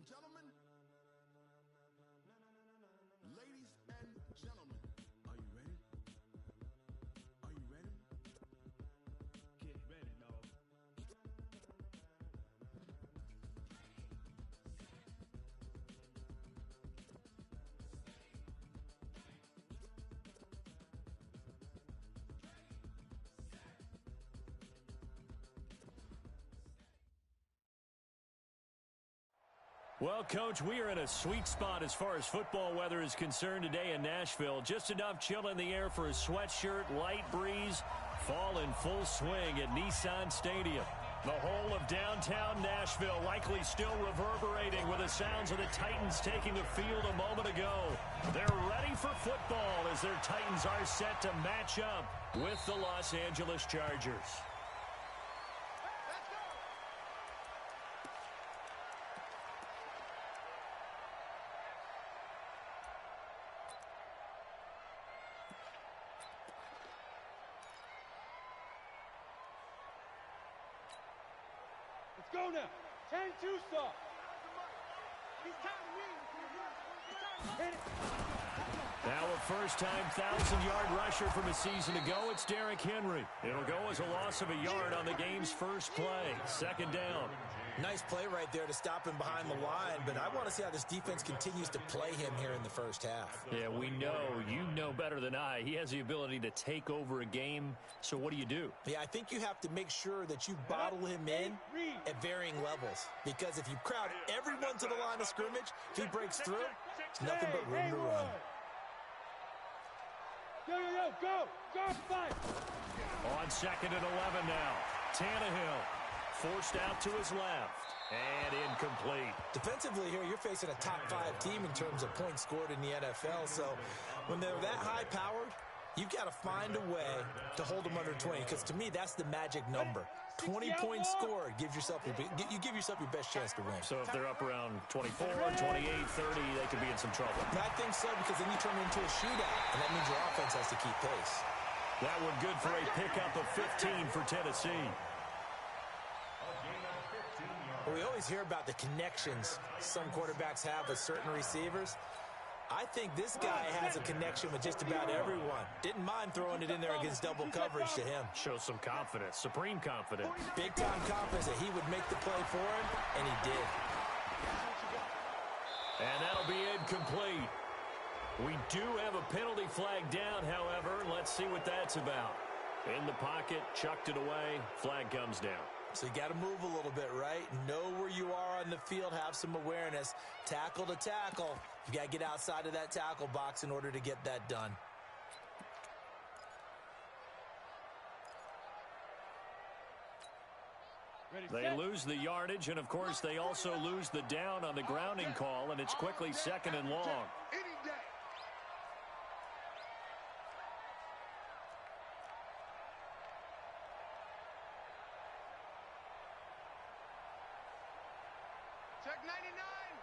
and gentlemen, ladies and gentlemen, are you ready? Are you ready? Get ready, dog. Well, Coach, we are in a sweet spot as far as football weather is concerned today in Nashville. Just enough chill in the air for a sweatshirt, light breeze, fall in full swing at Nissan Stadium. The whole of downtown Nashville likely still reverberating with the sounds of the Titans taking the field a moment ago. They're ready for football as their Titans are set to match up with the Los Angeles Chargers. Let's go now. 10-2 stop. Now a first-time 1,000-yard rusher from a season ago, it's Derrick Henry. It'll go as a loss of a yard on the game's first play. Second down. Nice play right there to stop him behind the line, but I want to see how this defense continues to play him here in the first half. Yeah, we know. You know better than I. He has the ability to take over a game, so what do? Yeah, I think you have to make sure that you bottle him in at varying levels, because if you crowd everyone to the line of scrimmage, if he breaks through, it's nothing but room to run. Go, fight. On 2nd and 11 now. Tannehill forced out to his left and incomplete. Defensively here, you're facing a top-5 team in terms of points scored in the NFL, so when they're that high-powered, you've got to find a way to hold them under 20, because to me, that's the magic number. 20 points scored gives yourself you give yourself your best chance to win. So if they're up around 24, 28, 30, they could be in some trouble. I think so, because then you turn it into a shootout, and that means your offense has to keep pace. That one good for a pickup of 15 for Tennessee. Well, we always hear about the connections some quarterbacks have with certain receivers. I think this guy has a connection with just about everyone. Didn't mind throwing it in there against double coverage to him. Shows some confidence, supreme confidence. Big-time confidence that he would make the play for him, and he did. And that'll be incomplete. We do have a penalty flag down, however. Let's see what that's about. In the pocket, chucked it away, flag comes down. So you got to move a little bit, right? Know where you are on the field, have some awareness. Tackle to tackle. You got to get outside of that tackle box in order to get that done. They lose the yardage, and of course they also lose the down on the grounding call, and it's quickly 2nd and long.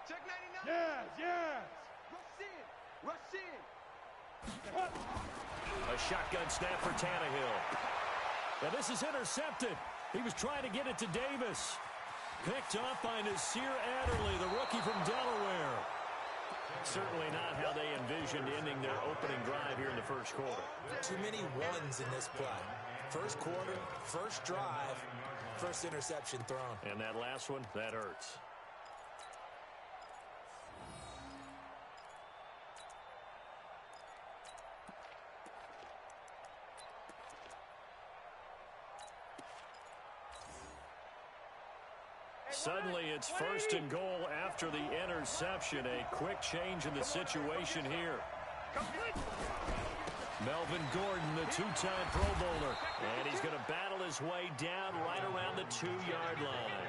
Check 99. Yes. Rush in. A shotgun snap for Tannehill. Now this is intercepted. He was trying to get it to Davis. Picked off by Nasir Adderley, the rookie from Delaware. Certainly not how they envisioned ending their opening drive here in the first quarter. Too many ones in this play. First quarter, first drive, first interception thrown. And that last one, that hurts. Suddenly, it's 1st and goal after the interception. A quick change in the situation here. Melvin Gordon, the 2-time Pro Bowler. And he's going to battle his way down right around the 2-yard line.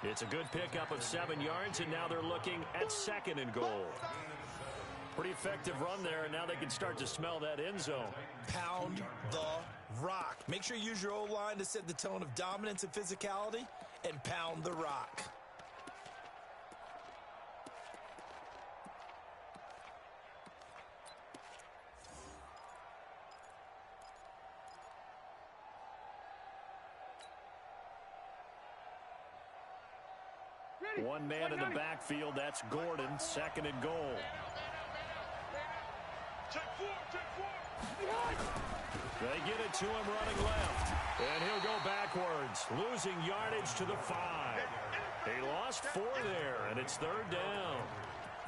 It's a good pickup of 7 yards, and now they're looking at 2nd and goal. Pretty effective run there, and now they can start to smell that end zone. Pound the rock. Make sure you use your O-line to set the tone of dominance and physicality, and pound the rock. One man in the backfield. That's Gordon. 2nd and goal. They get it to him running left. And he'll go backwards, losing yardage to the 5. He lost 4 there, and it's 3rd down.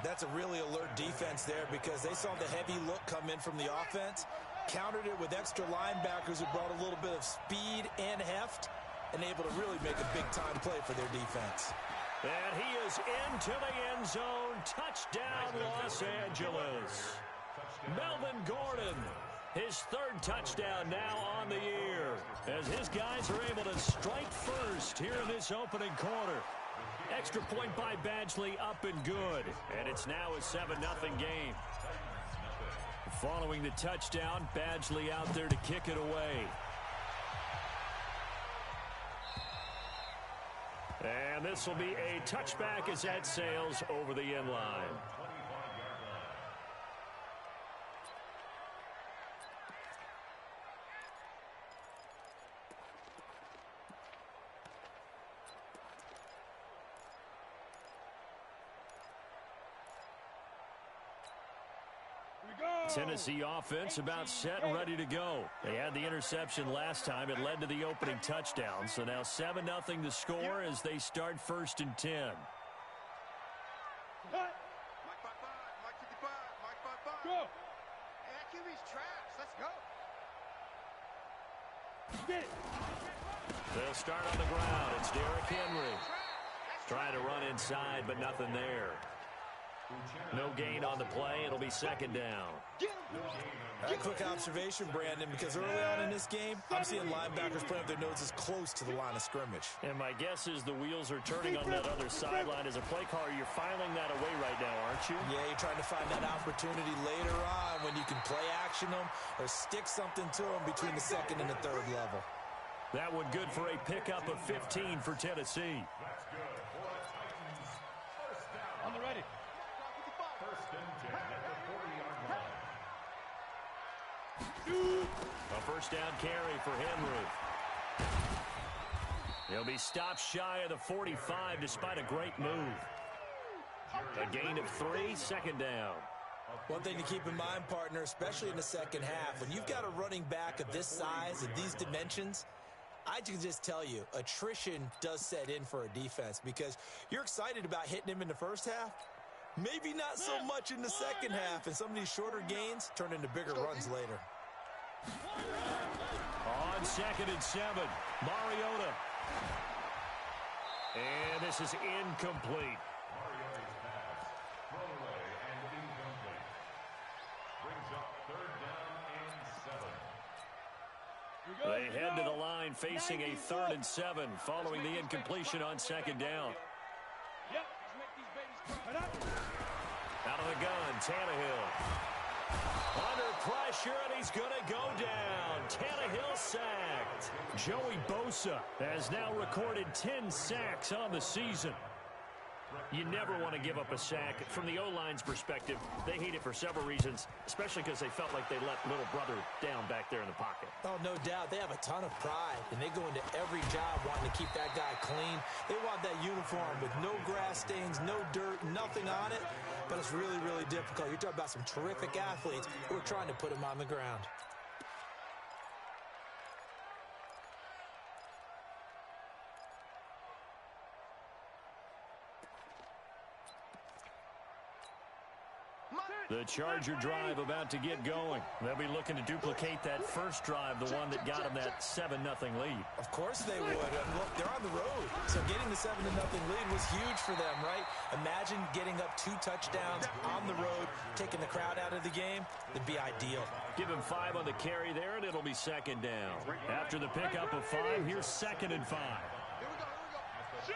That's a really alert defense there because they saw the heavy look come in from the offense, countered it with extra linebackers who brought a little bit of speed and heft, and able to really make a big-time play for their defense. And he is into the end zone. Touchdown, Los Angeles. Melvin Gordon, his 3rd touchdown now on the year, as his guys are able to strike first here in this opening quarter. Extra point by Badgley, up and good. And it's now a 7-0 game. Following the touchdown, Badgley out there to kick it away. And this will be a touchback as that sails over the end line. Tennessee offense about set and ready to go. They had the interception last time. It led to the opening touchdown. So now 7-0 the score as they start 1st and 10. Mike 55. Go. Hey, QB's trash. Let's go. Get it. They'll start on the ground. It's Derrick Henry. Trying to run inside, but nothing there. No gain on the play. It'll be 2nd down. A quick observation, Brandon, because early on in this game, I'm seeing linebackers playing with their noses close to the line of scrimmage. And my guess is the wheels are turning on that other sideline. As a play caller, you're filing that away right now, aren't you? Yeah, you're trying to find that opportunity later on when you can play action them or stick something to them between the 2nd and the 3rd level. That one good for a pickup of 15 for Tennessee. On the ready. A 1st down carry for Henry. He'll be stopped shy of the 45 despite a great move. A gain of 3, 2nd down. One thing to keep in mind, partner, especially in the 2nd half, when you've got a running back of this size and these dimensions, I can just tell you, attrition does set in for a defense because you're excited about hitting him in the 1st half. Maybe not so much in the 2nd half, and some of these shorter gains turn into bigger runs later. On 2nd and 7, Mariota. And this is incomplete. They head to the line facing a 3rd and 7 following the incompletion on 2nd down. Out of the gun, Tannehill. Under pressure, and he's going to go down. Tannehill sacked. Joey Bosa has now recorded 10 sacks on the season. You never want to give up a sack. From the O-line's perspective, they hate it for several reasons, especially because they felt like they let little brother down back there in the pocket. Oh, no doubt. They have a ton of pride, and they go into every job wanting to keep that guy clean. They want that uniform with no grass stains, no dirt, nothing on it, but it's really, really difficult. You're talking about some terrific athletes who are trying to put him on the ground. The Charger drive about to get going. They'll be looking to duplicate that first drive, the one that got them that 7-0 lead. Of course they would. Look, they're on the road. So getting the 7-0 lead was huge for them, right? Imagine getting up 2 touchdowns on the road, taking the crowd out of the game. It'd be ideal. Give him 5 on the carry there, and it'll be 2nd down. After the pickup of 5, here's 2nd and 5. Shoot!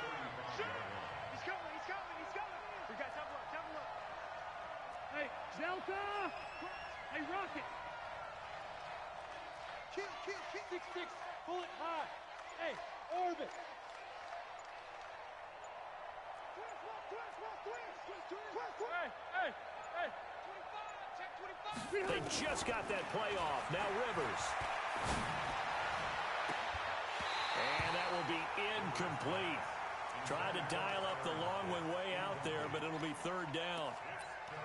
He's coming! We got double up. Hey, Delta! Hey, Rocket! Kill! 6-6, pull it high. Hey, orbit! Twist! Hey! 25, check 25! They just got that play off. Now Rivers. And that will be incomplete. Trying to dial up the long one way out there, but it'll be third down.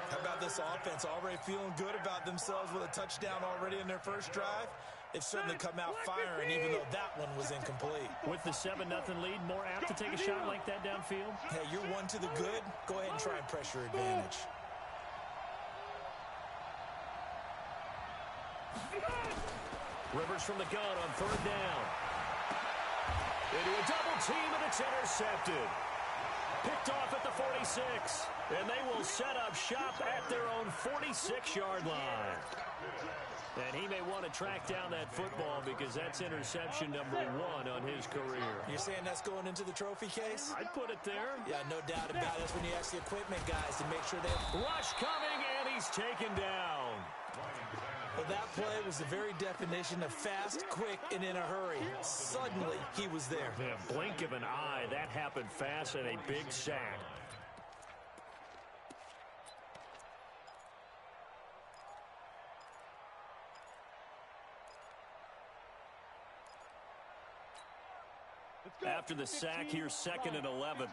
How about this offense? Already feeling good about themselves with a touchdown already in their first drive. They've certainly come out firing, even though that one was incomplete. With the 7-0 lead, more apt to take a shot like that downfield? Hey, you're one to the good. Go ahead and try and press your advantage. Rivers from the gun on third down. Into a double team, and it's intercepted. Picked off at the 46. And they will set up shop at their own 46-yard line. And he may want to track down that football because that's interception number 1 on his career. You're saying that's going into the trophy case? I'd put it there. Yeah, no doubt about it. That's when you ask the equipment guys to make sure they... Rush coming, and he's taken down. Well, that play was the very definition of fast, quick, and in a hurry. Suddenly, he was there. Yeah, blink of an eye. That happened fast and a big sack. After the sack, here's 2nd and 11.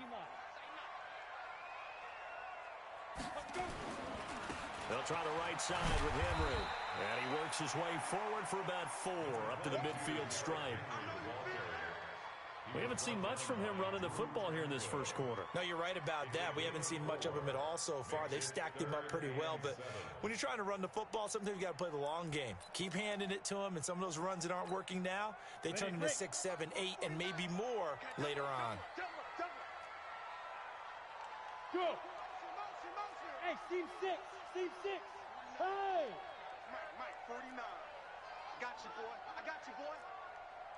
They'll try the right side with Henry. And he works his way forward for about 4 up to the midfield stripe. We haven't seen much from him running the football here in this first quarter. No, you're right about that. We haven't seen much of him at all so far. They've stacked him up pretty well. But when you're trying to run the football, sometimes you got to play the long game. Keep handing it to him, and some of those runs that aren't working now, they turn into 6, 7, 8, and maybe more later on. Go. Hey, team 6. Team 6. Hey. Mike, 49. Got you, boy. I got you, boy.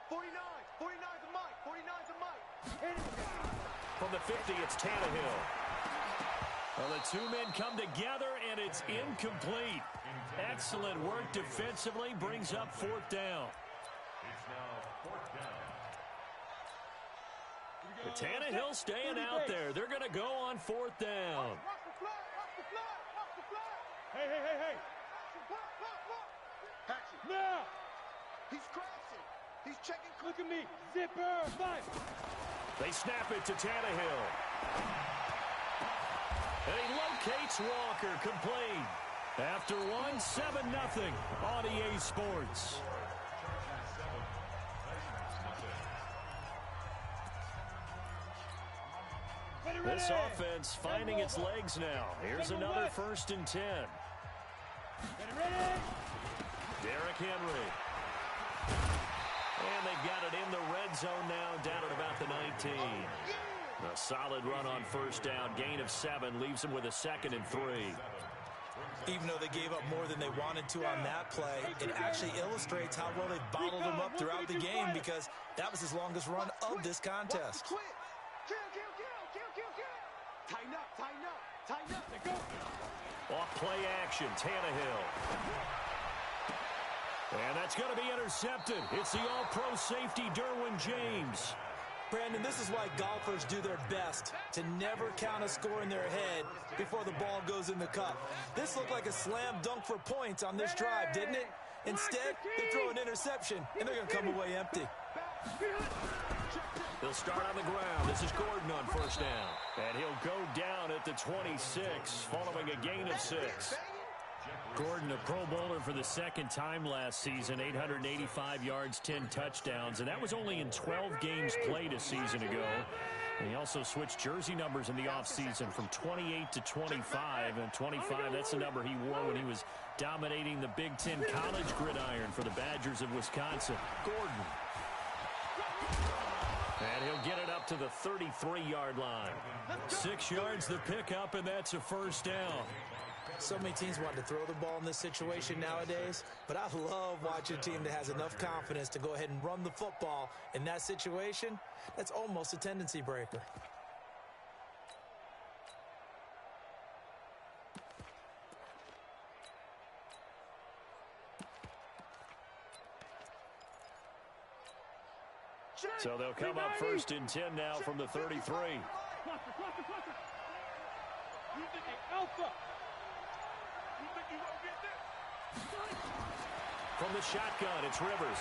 49. 49's a Mike. 49's a Mike. From the 50, it's Tannehill. Well, the two men come together, and it's incomplete. Excellent work defensively. Brings up 4th down. The Tannehill staying out there. They're going to go on 4th down. Hey. Now. He's crashing. He's checking. Look at me. Zipper. 5. They snap it to Tannehill. And he locates Walker, complete. After 1, 7-0 on EA Sports. This offense finding its legs now. Here's another 1st and 10. Derrick Henry. And they've got it in the red zone now, down at about the 19. A solid run on 1st down. Gain of 7 leaves them with a 2nd and 3. Even though they gave up more than they wanted to on that play, it actually illustrates how well they bottled them up throughout the game because that was his longest run of this contest. Kill. Tighten up. Off play action, Tannehill. And that's going to be intercepted. It's the all-pro safety, Derwin James. Brandon, this is why golfers do their best to never count a score in their head before the ball goes in the cup. This looked like a slam dunk for points on this drive, didn't it? Instead, they throw an interception, and they're going to come away empty. They'll start on the ground. This is Gordon on 1st down. And he'll go down at the 26, following a gain of 6. Gordon, a Pro Bowler for the 2nd time last season, 885 yards, 10 touchdowns, and that was only in 12 games played a season ago. And he also switched jersey numbers in the offseason from 28 to 25, and 25, that's the number he wore when he was dominating the Big Ten college gridiron for the Badgers of Wisconsin. Gordon. And he'll get it up to the 33-yard line. 6 yards the pickup, and that's a 1st down. So many teams want to throw the ball in this situation nowadays, but I love watching a team that has enough confidence to go ahead and run the football in that situation. That's almost a tendency breaker. So they'll come up 1st and 10 now from the 33. Alpha. From the shotgun, it's Rivers.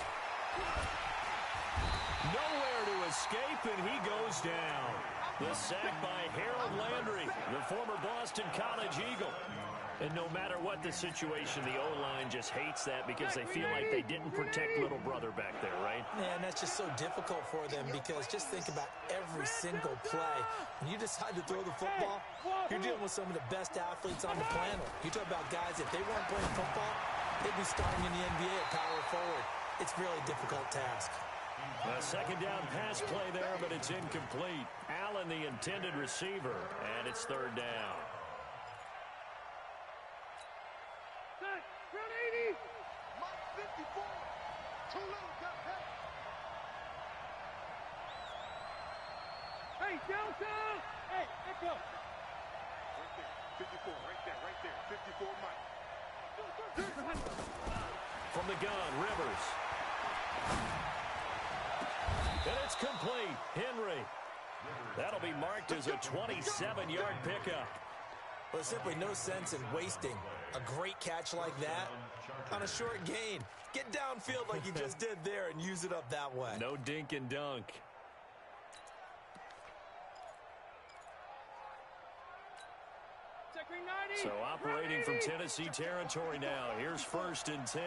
Nowhere to escape, and he goes down. The sack by Harold Landry, the former Boston College Eagle. And no matter what the situation, the O-line just hates that because they feel like they didn't protect little brother back there, right? Yeah, and that's just so difficult for them because just think about every single play. When you decide to throw the football, you're dealing with some of the best athletes on the planet. You talk about guys, if they weren't playing football, they'd be starting in the NBA at power forward. It's a really difficult task. A second down pass play there, but it's incomplete. Allen, the intended receiver, and it's third down. Mike 54. Too little, got hit. Hey, downtown! Hey, echo! Right there, 54, right there. 54, Mike. From the gun, Rivers. And it's complete. Henry. That'll be marked as a 27-yard pickup. Well, there's simply no sense in wasting a great catch like that on a short gain. Get downfield like you just did there and use it up that way. No dink and dunk. So operating from Tennessee territory now. Here's 1st and 10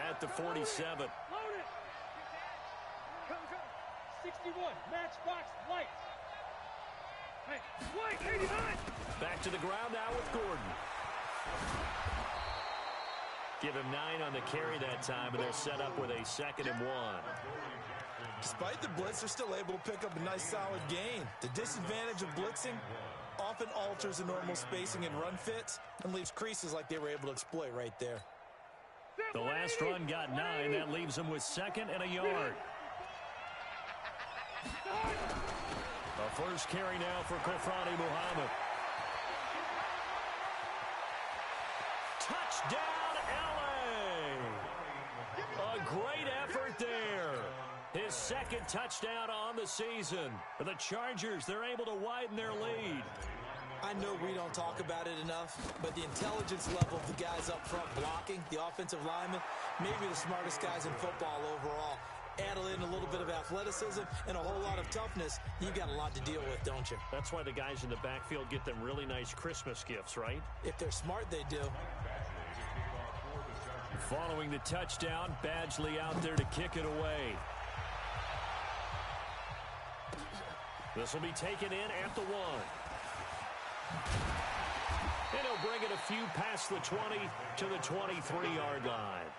at the 47. Load it! Go, go! 61, matchbox light. Hey, White, 89! Back to the ground now with Gordon. Give him 9 on the carry that time, and they're set up with a 2nd and 1. Despite the blitz, they're still able to pick up a nice solid gain. The disadvantage of blitzing often alters the normal spacing and run fits and leaves creases like they were able to exploit right there. The last run got 9. That leaves them with 2nd and a yard. A first carry now for Kofrani Muhammad. Touchdown, L.A. A great effort there. His 2nd touchdown on the season. The Chargers, they're able to widen their lead. I know we don't talk about it enough, but the intelligence level of the guys up front blocking, the offensive linemen, maybe the smartest guys in football overall. Add in a little bit of athleticism and a whole lot of toughness, you've got a lot to deal with, don't you? That's why the guys in the backfield get them really nice Christmas gifts, right? If they're smart, they do. Following the touchdown, Badgley out there to kick it away. This will be taken in at the 1. And he'll bring it a few past the 20 to the 23-yard line.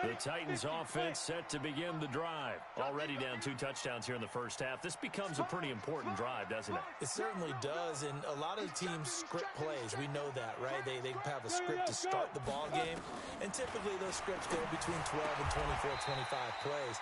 The Titans offense set to begin the drive. Already down 2 touchdowns here in the first half. This becomes a pretty important drive, doesn't it? It certainly does, and a lot of the teams script plays. We know that, right? They have a script to start the ball game, and typically those scripts go between 12 and 24, 25 plays.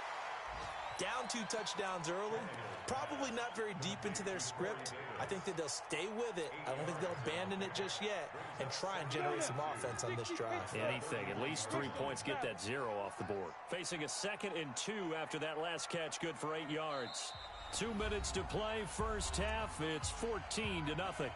Down 2 touchdowns early, probably not very deep into their script. I think that they'll stay with it. I don't think they'll abandon it just yet and try and generate some offense on this drive. Anything. At least 3 points, get that 0 off the board. Facing a 2nd and 2 after that last catch, good for 8 yards. 2 minutes to play, first half. It's 14-0.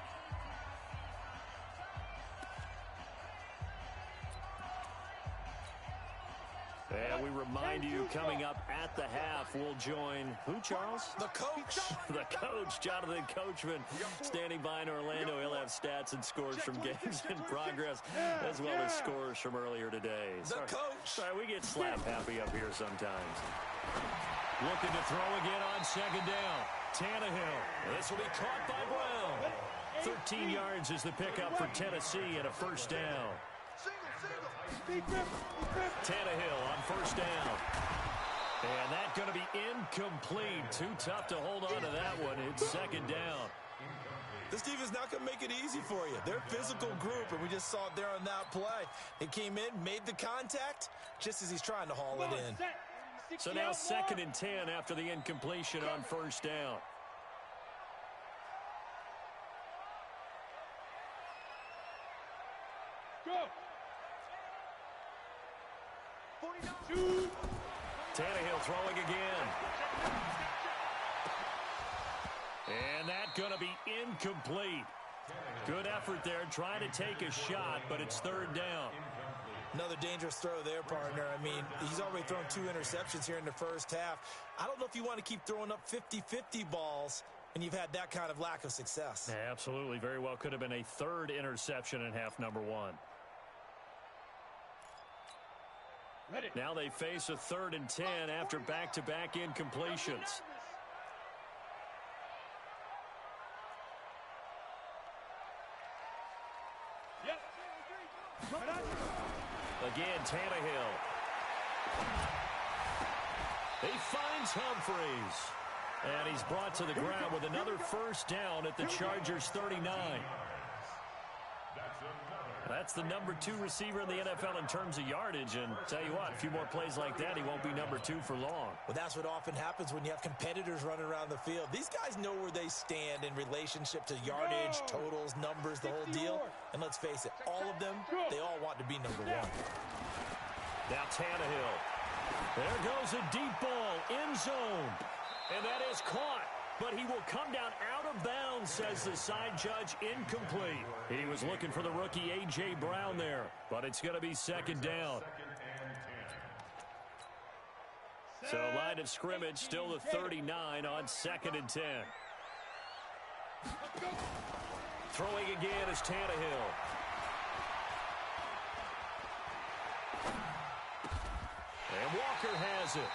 And we remind you, coming up at the half, we'll join who, Charles? The coach. The coach, Jonathan Coachman, standing by in Orlando. He'll have stats and scores from games in progress, as well as scores from earlier today. The coach. Sorry, we get slap happy up here sometimes. Looking to throw again on 2nd down. Tannehill. This will be caught by Brown. 13 yards is the pickup for Tennessee and a first down. Tannehill on first down. And that's going to be incomplete. Too tough to hold on to that one. It's 2nd down. This team is not going to make it easy for you. They're a physical group, and we just saw it there on that play. It came in, made the contact, just as he's trying to haul it in. So now 2nd and 10 after the incompletion on first down. Go! 49. Tannehill throwing again. And that's going to be incomplete. Good effort there, trying to take a shot, but it's 3rd down. Another dangerous throw there, partner. I mean, he's already thrown 2 interceptions here in the first half. I don't know if you want to keep throwing up 50-50 balls and you've had that kind of lack of success. Yeah, absolutely. Very well could have been a 3rd interception in half number 1. Ready. Now they face a 3rd and 10 after back-to-back incompletions. Yep. Again, Tannehill. He finds Humphreys. And he's brought to the ground with another first down at the Chargers' 39. That's the number 2 receiver in the NFL in terms of yardage. And tell you what, a few more plays like that, he won't be number 2 for long. Well, that's what often happens when you have competitors running around the field. These guys know where they stand in relationship to yardage, totals, numbers, the whole deal. And let's face it, all of them, they all want to be number 1. Now Tannehill. There goes a deep ball, end zone. And that is caught. But he will come down out of bounds, says the side judge, incomplete. He was looking for the rookie A.J. Brown there, but it's going to be 2nd down. So line of scrimmage, still the 39 on 2nd and 10. Throwing again is Tannehill. And Walker has it.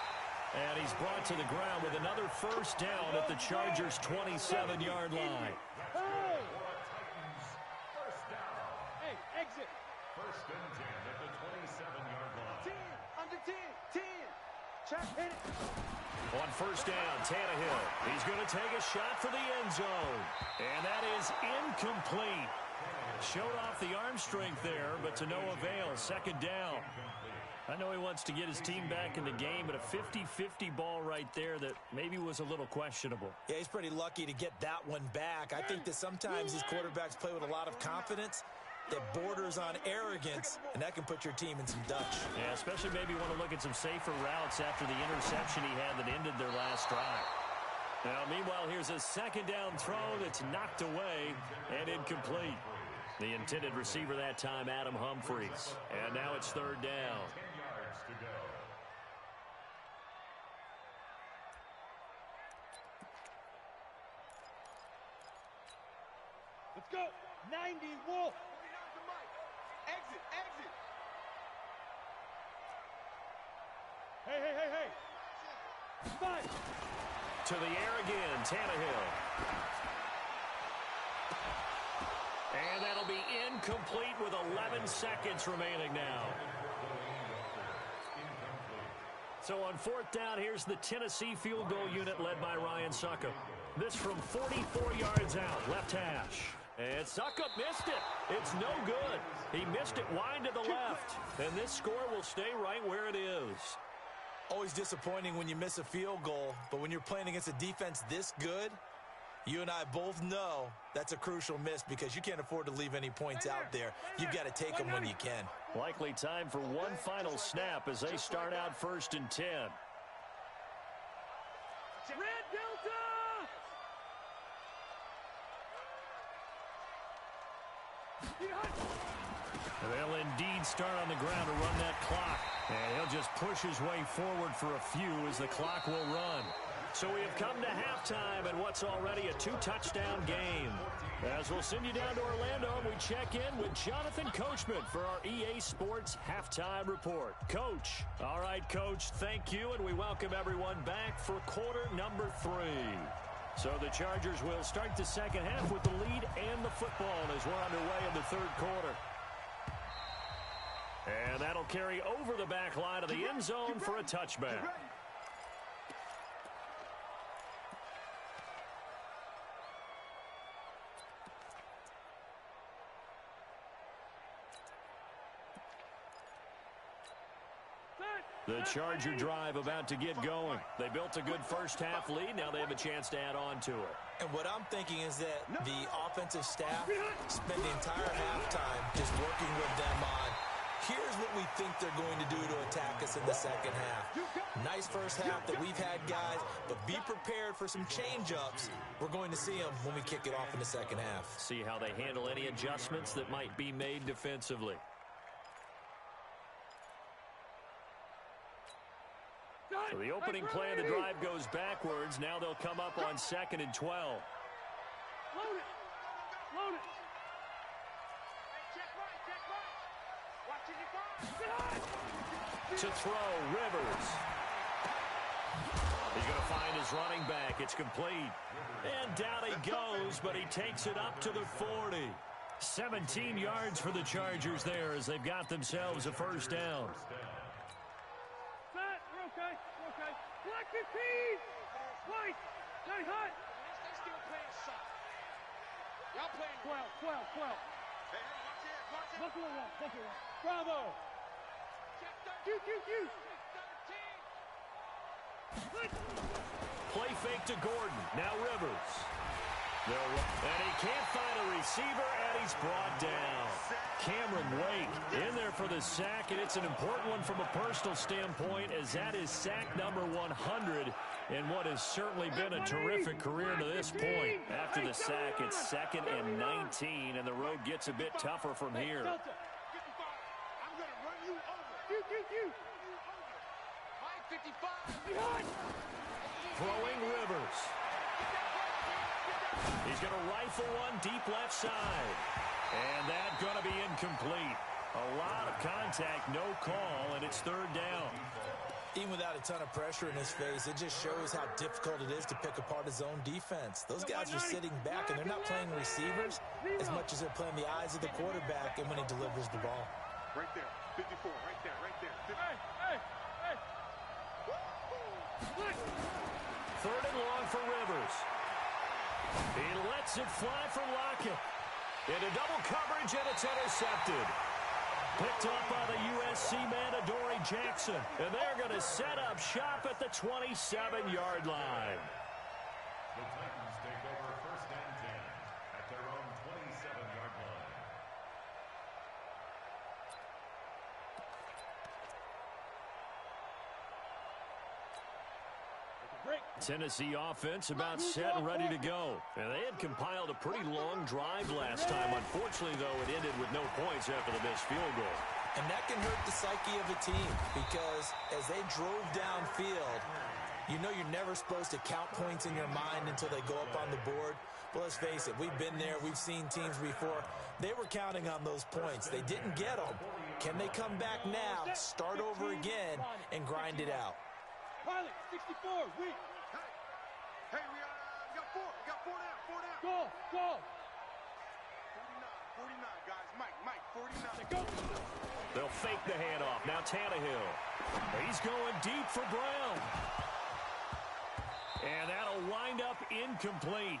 And he's brought to the ground with another first down at the Chargers' 27-yard line. Hey, exit. 1st and 10 at the 27-yard line. 10, under 10, 10. Check, hit it. On first down, Tannehill. He's going to take a shot for the end zone. And that is incomplete. Showed off the arm strength there, but to no avail. 2nd down. I know he wants to get his team back in the game, but a 50-50 ball right there that maybe was a little questionable. Yeah, he's pretty lucky to get that one back. I think that sometimes these quarterbacks play with a lot of confidence that borders on arrogance, and that can put your team in some Dutch. Yeah, especially maybe want to look at some safer routes after the interception he had that ended their last drive. Now, meanwhile, here's a 2nd down throw that's knocked away and incomplete. The intended receiver that time, Adam Humphreys. And now it's 3rd down. Let's go. 90, Wolf. 49's the mic. Exit, exit. Hey. 5. To the air again, Tannehill. And that'll be incomplete with 11 seconds remaining now. So on 4th down, here's the Tennessee field goal unit led by Ryan Succop. This from 44 yards out, left hash. And Succop missed it. It's no good. He missed it wide to the left. And this score will stay right where it is. Always disappointing when you miss a field goal, but when you're playing against a defense this good, you and I both know that's a crucial miss because you can't afford to leave any points out there. You've got to take them when you can. Likely time for one final snap as they start out 1st and 10. Red Delta. They'll indeed start on the ground to run that clock. And he'll just push his way forward for a few as the clock will run. So we have come to halftime in what's already a 2-touchdown game. As we'll send you down to Orlando, we check in with Jonathan Coachman for our EA Sports Halftime Report. Coach. All right, Coach, thank you, and we welcome everyone back for quarter number 3. So the Chargers will start the second half with the lead and the football as we're underway in the 3rd quarter. And that'll carry over the back line of the end zone for a touchback. The Charger drive about to get going. They built a good first half lead. Now they have a chance to add on to it. And what I'm thinking is that the offensive staff spend the entire halftime just working with them on, here's what we think they're going to do to attack us in the second half. Nice first half that we've had, guys, but be prepared for some change-ups. We're going to see them when we kick it off in the second half. See how they handle any adjustments that might be made defensively. So the opening play of the drive goes backwards. Now they'll come up on 2nd and 12. Load it. Load it. Check right. Watch it, To throw, Rivers. He's going to find his running back. It's complete. And down he goes, but he takes it up to the 40. 17 yards for the Chargers there as they've got themselves a first down. Set. We're okay. We're okay. Black 15. White. Stay hot. They still playing soft. Y'all playing 12. Hey, watch it. Buffalo one. Bravo. Q. Play fake to Gordon. Now Rivers. And he can't find a receiver, and he's brought down. Cameron Wake in there for the sack, and it's an important one from a personal standpoint, as that is sack number 100 in what has certainly been a terrific career to this point. After the sack, it's 2nd and 19, and the road gets a bit tougher from here. I'm gonna run you over. Q. Mike 55. Throwing Rivers. He's going to rifle one deep left side. And that's going to be incomplete. A lot of contact, no call, and it's 3rd down. Even without a ton of pressure in his face, it just shows how difficult it is to pick apart his own defense. Those guys are sitting back, and they're not playing receivers as much as they're playing the eyes of the quarterback and when he delivers the ball. Right there. 54. Right there. 50. Hey. 3rd and long for Rivers. He lets it fly for Lockett. Into double coverage, and it's intercepted. Picked up by the USC man, Adoree Jackson. And they're going to set up shop at the 27-yard line. The Titans take over 1st and 10 at their own 27-yard line. Tennessee offense about set and ready to go. And they had compiled a pretty long drive last time. Unfortunately, though, it ended with no points after the missed field goal. And that can hurt the psyche of a team because as they drove downfield, you know you're never supposed to count points in your mind until they go up on the board. Well, let's face it, we've been there. We've seen teams before. They were counting on those points. They didn't get them. Can they come back now, start over again, and grind it out? Pilot, 64, weak. Hey, we got 4. We got 4 down. Go. 49, guys. Mike, 49. Go. They'll fake the handoff. Now Tannehill. He's going deep for Brown. And that'll wind up incomplete.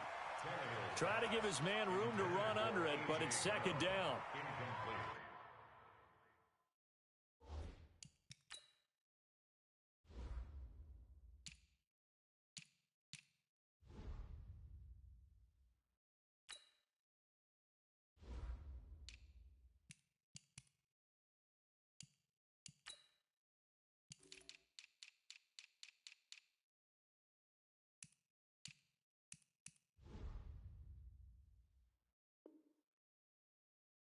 Try to give his man room to run under it, but it's 2nd down.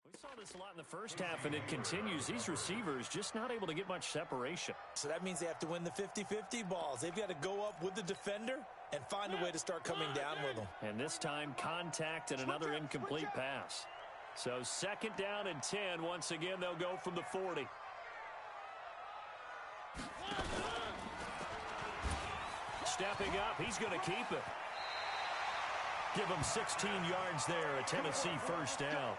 We saw this a lot in the first half, and it continues. These receivers just not able to get much separation. So that means they have to win the 50-50 balls. They've got to go up with the defender and find a way to start coming down with them. And this time, contact and another incomplete pass. So 2nd down and 10. Once again, they'll go from the 40. Stepping up, he's going to keep it. Give him 16 yards there, a Tennessee first down.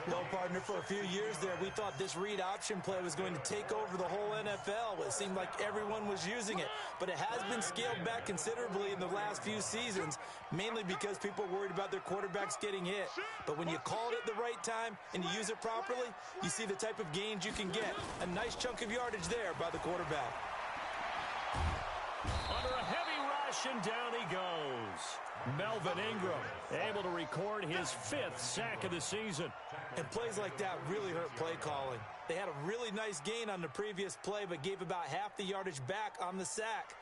Well, partner, for a few years there, we thought this read option play was going to take over the whole NFL. It seemed like everyone was using it, but it has been scaled back considerably in the last few seasons, mainly because people are worried about their quarterbacks getting hit. But when you call it at the right time and you use it properly, you see the type of gains you can get. A nice chunk of yardage there by the quarterback. Under a heavy rush, and down he goes. Melvin Ingram able to record his 5th sack of the season. And plays like that really hurt play calling. They had a really nice gain on the previous play, but gave about half the yardage back on the sack.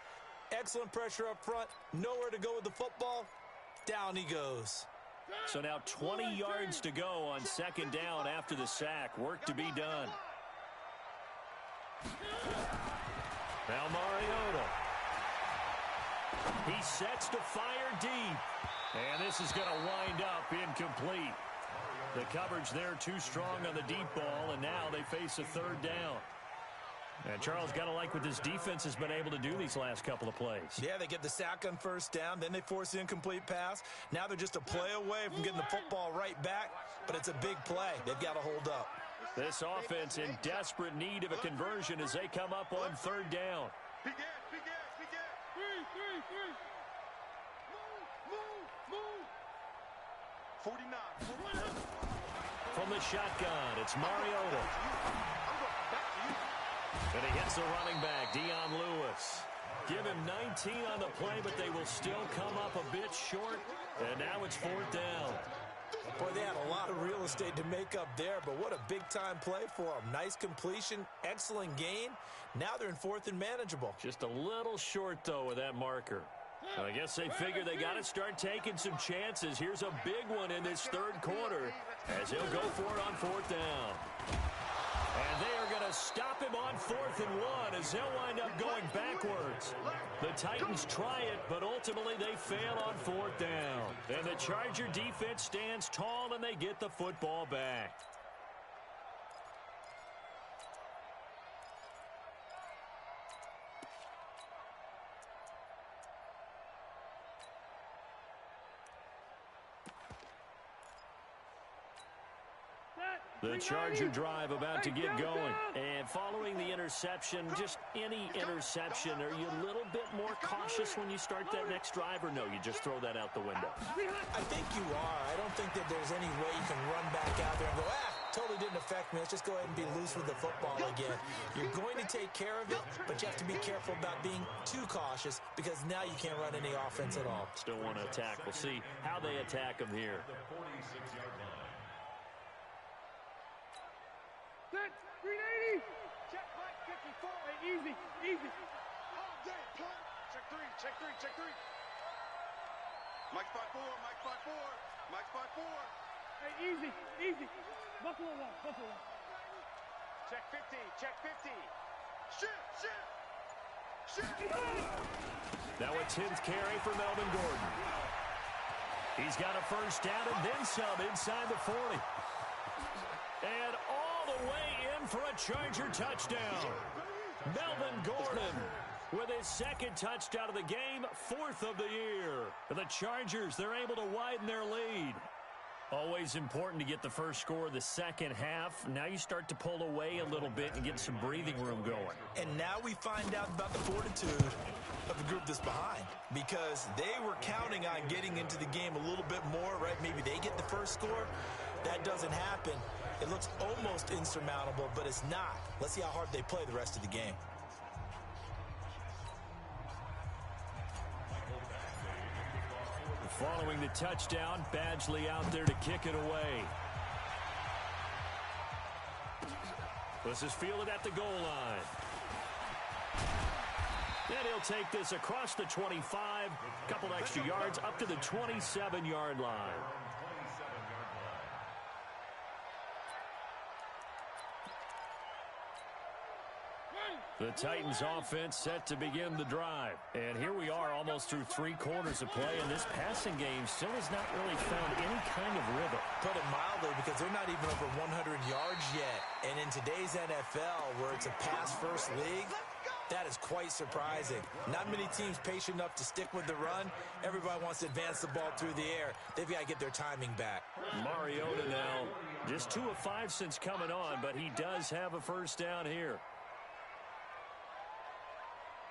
Excellent pressure up front. Nowhere to go with the football. Down he goes. So now 20 yards to go on 2nd down after the sack. Work to be done. Now Mariota. He sets to fire deep. And this is going to wind up incomplete. The coverage there too strong on the deep ball, and now they face a third down. And Charles, got to like what this defense has been able to do these last couple of plays. Yeah, they get the sack on first down, then they force the incomplete pass. Now they're just a play away from getting the football right back, but it's a big play. They've got to hold up. This offense in desperate need of a conversion as they come up on third down. Big ass, big ass, big ass. Three. Move. 49. From the shotgun, it's Mariota. And he hits the running back, Dion Lewis. Give him 19 on the play, but they will still come up a bit short. And now it's fourth down. Boy, they had a lot of real estate to make up there, but what a big-time play for them. Nice completion, excellent gain. Now they're in fourth and manageable. Just a little short, though, with that marker. So I guess they figure they got to start taking some chances. Here's a big one in this third quarter as he'll go for it on fourth down. And they are going to stop him on 4th and 1 as they'll wind up going backwards. The Titans try it, but ultimately they fail on 4th down. And the Charger defense stands tall, and they get the football back. The Charger drive about to get going. And following the interception, just any interception, are you a little bit more cautious when you start that next drive, or no, you just throw that out the window? I think you are. I don't think that there's any way you can run back out there and go, totally didn't affect me. Let's just go ahead and be loose with the football again. You're going to take care of it, but you have to be careful about being too cautious because now you can't run any offense at all. Still want to attack. We'll see how they attack them here. Set, 380. Check right, 54. Hey, easy. All day, play. Check three. Mike 5-4. Mike 5-4. Hey, easy. Buffalo one. Check 50. Shit. Now a 10th carry for Melvin Gordon. He's got a first down and then some inside the 40. And all the way in for a Charger touchdown. Melvin Gordon with his second touchdown of the game, 4th of the year. For the Chargers, they're able to widen their lead. Always important to get the first score of the second half. Now you start to pull away a little bit and get some breathing room going. And now we find out about the fortitude of the group that's behind, because they were counting on getting into the game a little bit more, right? Maybe they get the first score. That doesn't happen. It looks almost insurmountable, but it's not. Let's see how hard they play the rest of the game. Following the touchdown, Badgley out there to kick it away. This is fielded at the goal line. Then he'll take this across the 25, couple extra yards up to the 27-yard line. The Titans offense set to begin the drive. And here we are almost through 3 quarters of play, and this passing game still has not really found any kind of rhythm. Put it mildly, because they're not even over 100 yards yet. And in today's NFL, where it's a pass-first league, that is quite surprising. Not many teams patient enough to stick with the run. Everybody wants to advance the ball through the air. They've got to get their timing back. Mariota now, just 2 of 5 since coming on, but he does have a first down here.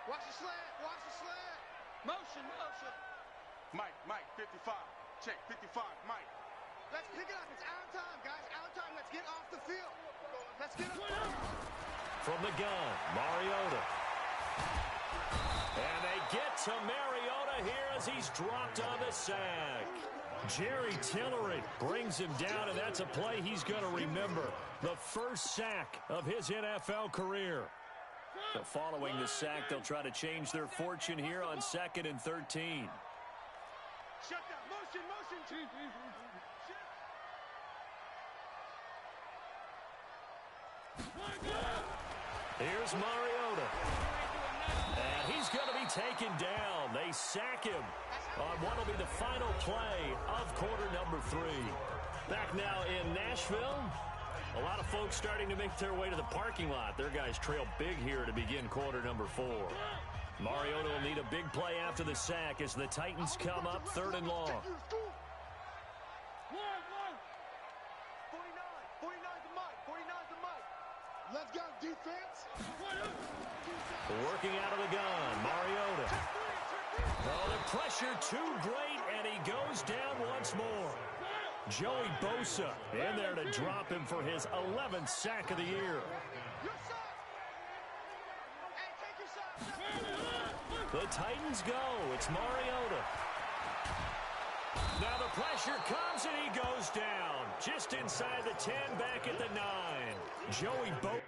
Watch the slant. Motion. Mike, 55. Check, 55, Mike. Let's pick it up. It's out of time, guys. Out of time. Let's get off the field. Let's get up. From the gun, Mariota. And they get to Mariota here as he's dropped on the sack. Jerry Tillery brings him down, and that's a play he's going to remember. The first sack of his NFL career. So following the sack, they'll try to change their fortune here on 2nd and 13. Shut down. Motion. Here's Mariota. And he's going to be taken down. They sack him on what will be the final play of quarter number 3. Back now in Nashville. A lot of folks starting to make their way to the parking lot. Their guys trail big here to begin quarter number 4. Mariota will need a big play after the sack as the Titans come up 3rd and long. 49's the mic. 49's the mic. Let's go, defense. Working out of the gun, Mariota. Oh, the pressure too great, and he goes down once more. Joey Bosa in there to drop him for his 11th sack of the year. The Titans go. It's Mariota. Now the pressure comes, and he goes down. Just inside the 10, back at the 9. Joey Bosa.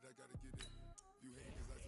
I gotta get it. You hate 'cause I